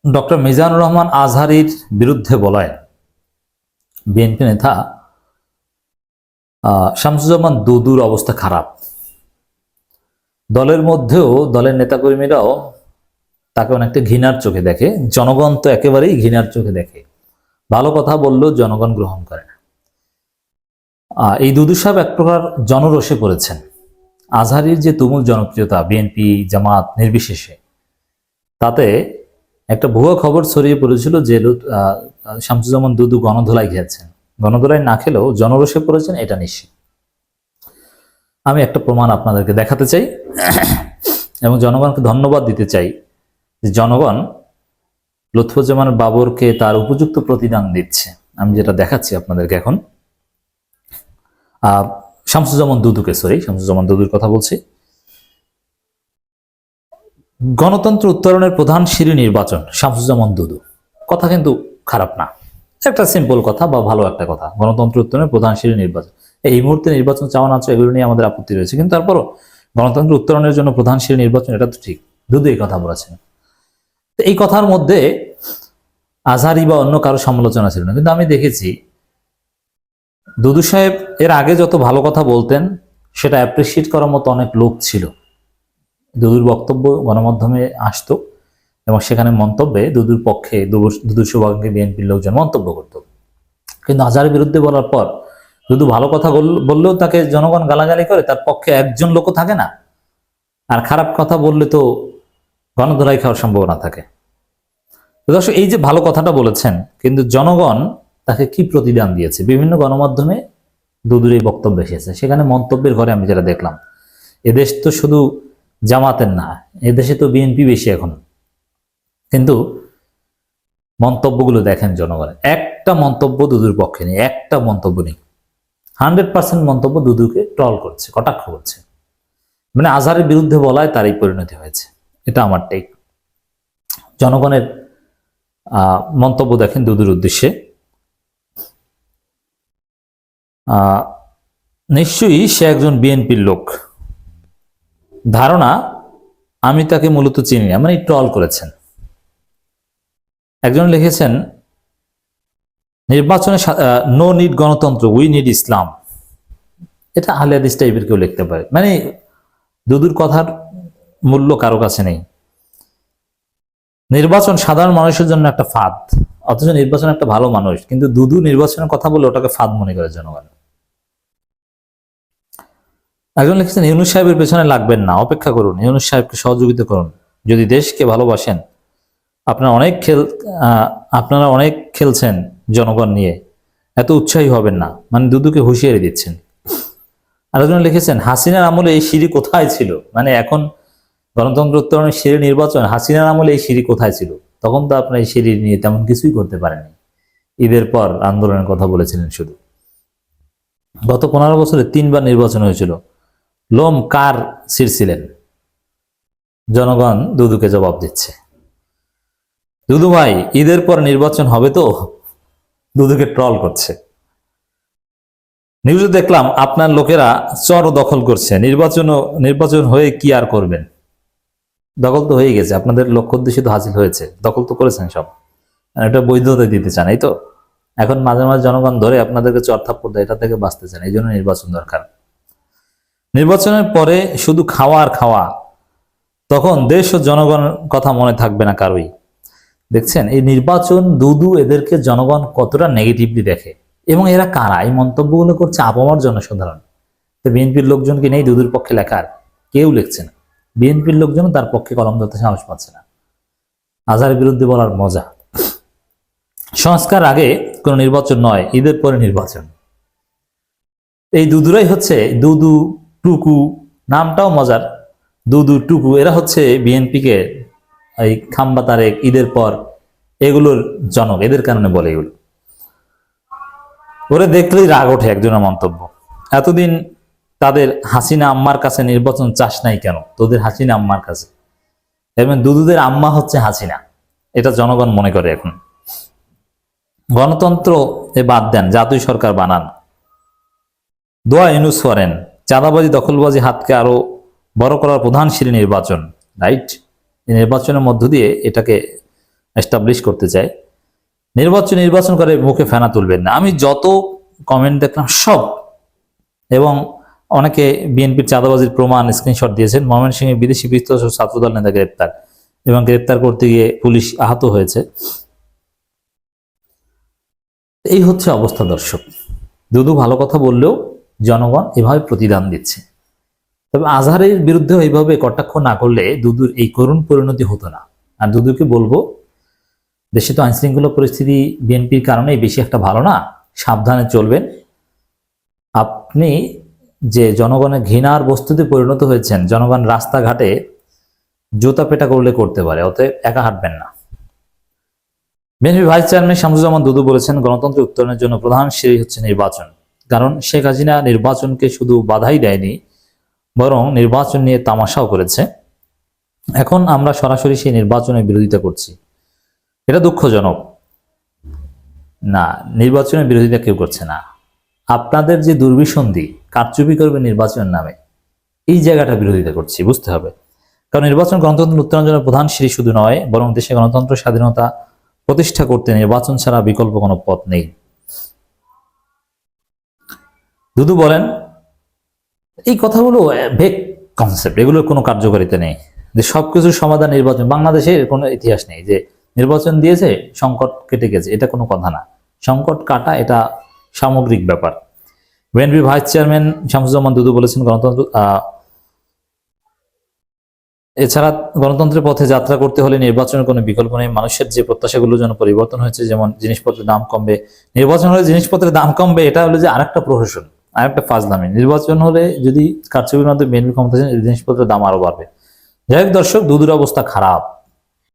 Doctor Mizanur Rahman আজহারীর বিরুদ্ধে বলায় BNP নেতা শামসুজ্জামান দুদুর অবস্থা খারাপ। দলের মধ্যেও দলের নেতাকর্মীরাও তাকে অনেকটা ঘৃণার চোখে দেখে, জনগণ তো একেবারেই ঘৃণার চোখে দেখে। ভালো কথা বললেও জনগণ গ্রহণ করে না। এই দুদু সাহেব এক প্রকার জনরোষে পড়েছেন। আজহারীর যে তুমুল জনপ্রিয়তা বিএনপি জামাত নির্বিশেষে, তাতে একটা ভুয়া খবর ছড়িয়ে পড়েছিল যে শামসুজ্জামান দুদু গণধোলাই খেয়েছেন। গণধোলাই না খেলেও জনরোষে পড়েছেন, এটা নিশ্চিত। আমি একটা প্রমাণ আপনাদেরকে দেখাতে চাই এবং জনগণকে ধন্যবাদ দিতে চাই যে জনগণ লুৎফুজ্জামান বাবরকে তার উপযুক্ত প্রতিদান দিচ্ছে। আমি যেটা দেখাচ্ছি আপনাদেরকে এখন, শামসুজ্জামান দুদুর কথা বলছি। গণতন্ত্র উত্তরণের প্রধান সিঁড়ি নির্বাচন, শামসুজ্জামান দুদু। কথা কিন্তু খারাপ না, একটা সিম্পল কথা বা ভালো একটা কথা। গণতন্ত্র উত্তরণের প্রধান সিঁড়ি নির্বাচন, এই মুহূর্তে নির্বাচন চাওয়া না চাওয়া এগুলো নিয়ে আমাদের আপত্তি রয়েছে, কিন্তু তারপরও গণতন্ত্র উত্তরণের জন্য প্রধান সিঁড়ি নির্বাচন, এটা তো ঠিক। দুদু এই কথা বলেছেন। এই কথার মধ্যে আজহারী বা অন্য কারো সমালোচনা ছিল না, কিন্তু আমি দেখেছি দুদু সাহেব এর আগে যত ভালো কথা বলতেন সেটা অ্যাপ্রিসিয়েট করার মতো অনেক লোক ছিল। দুদুর বক্তব্য গণমাধ্যমে আসতো এবং সেখানে মন্তব্যে দুদুর পক্ষে, দুদুর সৌভাগ্যে বিএনপির লোকজন মন্তব্য করত। কিন্তু আজহারের বিরুদ্ধে বলার পর দুদু ভালো কথা বললেও তাকে জনগণ গালাগালি করে, তার পক্ষে একজন লোকও থাকে না। আর খারাপ কথা বললে তো গণধোলাই খাওয়ার সম্ভাবনা থাকে। দর্শক, এই যে ভালো কথাটা বলেছেন, কিন্তু জনগণ তাকে কি প্রতিদান দিয়েছে? বিভিন্ন গণমাধ্যমে দুদুর এই বক্তব্য এসেছে, সেখানে মন্তব্যের ঘরে আমি যেটা দেখলাম, এদেশ তো শুধু জামাতের না, এদেশে তো বিএনপি বেশি এখন, কিন্তু মন্তব্যগুলো দেখেন জনগণের, একটা মন্তব্য দুদুর পক্ষে নেই, একটা মন্তব্য নেই। 100% মন্তব্য দুদুকে ট্রল করছে, কটাক্ষ করছে। মানে আজহারের বিরুদ্ধে বলায় তার এই পরিণতি হয়েছে, এটা আমার টেক। জনগণের মন্তব্য দেখেন দুদুর উদ্দেশ্যে। নিশ্চয়ই সে একজন বিএনপির লোক, ধারণা আমি তাকে মূলত চিনি না, মানে ট্রল করেছেন। একজন লিখেছেন, নির্বাচনে নো নিড গণতন্ত্র, উই নিড ইসলাম। এটা আহলে হাদিস টাইপের কেউ লিখতে পারে, মানে দুদুর কথার মূল্য কারো কাছে নেই। নির্বাচন সাধারণ মানুষের জন্য একটা ফাঁদ, অথচ নির্বাচন একটা ভালো মানুষ, কিন্তু দুদু নির্বাচনের কথা বলে ওটাকে ফাঁদ মনে করে জনগণ। একজন লিখেছেন, ইউনূস সাহেবের পেছনে লাগবেন না, অপেক্ষা করুন, ইউনূস সাহেবকে সহযোগিতা করুন। যদি দেশকে ভালোবাসেন, আপনারা অনেক খেলছেন জনগণ নিয়ে, এত উৎসাহী হবেন না। মানে দুদুকে হুঁশিয়ারি দিচ্ছেন। আরেকজন লিখেছেন, হাসিনার আমলে এই সিঁড়ি কোথায় ছিল? মানে এখন গণতন্ত্র উত্তরণের সিঁড়ি নির্বাচন, হাসিনার আমলে এই সিঁড়ি কোথায় ছিল? তখন তো আপনার এই সিঁড়ি নিয়ে তেমন কিছুই করতে পারেনি। ঈদের পর আন্দোলনের কথা বলেছিলেন শুধু। গত 15 বছরে 3 বার নির্বাচন হয়েছিল, লোম কার ছিঁড়ছিলেন? জনগণ দুদুকে জবাব দিচ্ছে। দুদু ভাই, ঈদের পর নির্বাচন হবে তো? দুদুকে ট্রল করছে। নিউজে দেখলাম আপনার লোকেরা চর দখল করছে, নির্বাচন হয়ে কি আর করবেন? দখল তো হয়ে গেছে, আপনাদের লক্ষ্য উদ্দেশ্য তো হাসিল হয়েছে, দখল তো করেছেন সব, এটা বৈধতা দিতে চান, এই তো। এখন মাঝে মাঝে জনগণ ধরে আপনাদেরকে চর থাপ্পড় দেয়, এটা থেকে বাঁচতে চান, এই জন্য নির্বাচন দরকার। নির্বাচনের পরে শুধু খাওয়া আর খাওয়া, তখন দেশ ও জনগণের কথা মনে থাকবে না কারোই। দেখছেন এই নির্বাচন, দুদু এদেরকে জনগণ কতটা নেগেটিভলি দেখে, এবং এরা কারা? এই মন্তব্যগুলো করছে আপামর জনসাধারণ। তো বিএনপির লোকজন কি নেই দুদুর পক্ষে লেখার? কেউ লিখছে না। বিএনপির লোকজন তার পক্ষে কলম ধরতে সাহস পাচ্ছে না। আজহারের বিরুদ্ধে বলার মজা। সংস্কার আগে কোনো নির্বাচন নয়, ঈদের পরে নির্বাচন। এই দুদুরাই হচ্ছে, দুদু টুকু নামটাও মজার, দুদু টুকু, এরা হচ্ছে বিএনপিকে এই খাম্বা তারেক, ঈদের পর, এগুলোর জনক, এদের কারণে বলে এগুলো। ওরে দেখলেই রাগ ওঠে একজনের মন্তব্য, এতদিন তাদের হাসিনা আম্মার কাছে নির্বাচন চাস নাই কেন? তোদের হাসিনা আম্মার কাছে, এবং দুদুদের আম্মা হচ্ছে হাসিনা, এটা জনগণ মনে করে এখন। গণতন্ত্র বাদ দেন, জাতীয় সরকার বানান, দোয়া ইউনূস করেন, চাঁদাবাজি দখলবাজি হাতকে আরো বড় করার প্রধান সিঁড়ি নির্বাচন, রাইট? এই নির্বাচনের মধ্য দিয়ে এটাকে এস্টাবলিশ করতে চায়। নির্বাচন করে মুখে ফেনা তুলবেন না। আমি যত কমেন্ট দেখলাম সব, এবং অনেকে বিএনপির চাঁদাবাজির প্রমাণ স্ক্রিনশট দিয়েছেন। ময়মনসিংহে বিদেশি বিস্তর ছাত্রদল নেতা গ্রেপ্তার, এবং গ্রেপ্তার করতে গিয়ে পুলিশ আহত হয়েছে। এই হচ্ছে অবস্থা দর্শক। দুদু ভালো কথা বললেও জনগণ এভাবে প্রতিদান দিচ্ছে। তবে আজহারের বিরুদ্ধে এইভাবে কটাক্ষ না করলে দুদুর এই করুণ পরিণতি হতো না। আর দুদুকে বলবো, দেশে তো আইনশৃঙ্খলা পরিস্থিতি বিএনপির কারণেই বেশি একটা ভালো না, সাবধানে চলবেন। আপনি যে জনগণের ঘৃণার বস্তুতে পরিণত হয়েছেন, জনগণ রাস্তাঘাটে জুতা পেটা করলে করতে পারে, অতএব একা হাঁটবেন না। বিএনপি ভাইস চেয়ারম্যান শামসুজ্জামান দুদু বলেছেন, গণতন্ত্রের উত্তরণের জন্য প্রধান সিঁড়ি হচ্ছে নির্বাচন। কারণ শেখ হাসিনা নির্বাচনকে শুধু বাধাই দেয়নি, বরং নির্বাচন নিয়ে তামাশাও করেছে। এখন আমরা সরাসরি সেই নির্বাচনের বিরোধিতা করছি, এটা দুঃখজনক। না, নির্বাচনের বিরোধিতা কেউ করছে না। আপনাদের যে দুর্বিসন্ধি, কারচুপি করবে নির্বাচনের নামে, এই জায়গাটা বিরোধিতা করছি, বুঝতে হবে। কারণ নির্বাচন গণতন্ত্র উত্তরণের জন্য প্রধান সিঁড়ি শুধু নয়, বরং দেশে গণতন্ত্র স্বাধীনতা প্রতিষ্ঠা করতে নির্বাচন ছাড়া বিকল্প কোনো পথ নেই। দুদু বলেন, এই কথাগুলো ভেগ কনসেপ্ট, এগুলোর কোনো কার্যকারিতা নেই। যে সবকিছুর সমাধান নির্বাচন, বাংলাদেশের কোনো ইতিহাস নেই যে নির্বাচন দিয়েছে সংকট কেটে গেছে, এটা কোনো কথা না। সংকট কাটা এটা সামগ্রিক ব্যাপার। বিএনপি ভাইস চেয়ারম্যান শামসুজ্জামান দুদু বলেছেন, এছাড়া গণতন্ত্রের পথে যাত্রা করতে হলে নির্বাচনের কোনো বিকল্প নেই। মানুষের যে প্রত্যাশাগুলোর জন্য পরিবর্তন হয়েছে, যেমন জিনিসপত্রের দাম কমবে, নির্বাচন হলে জিনিসপত্রের দাম কমবে, এটা হলো যে আরেকটা প্রহসন, আরেকটা ফাজলামি। নির্বাচন হলে যদি কারচুপির মধ্যে বিএনপি ক্ষমতা, জিনিসপত্রের দাম আরো বাড়বে। যাই হোক দর্শক, দুদুর অবস্থা খারাপ।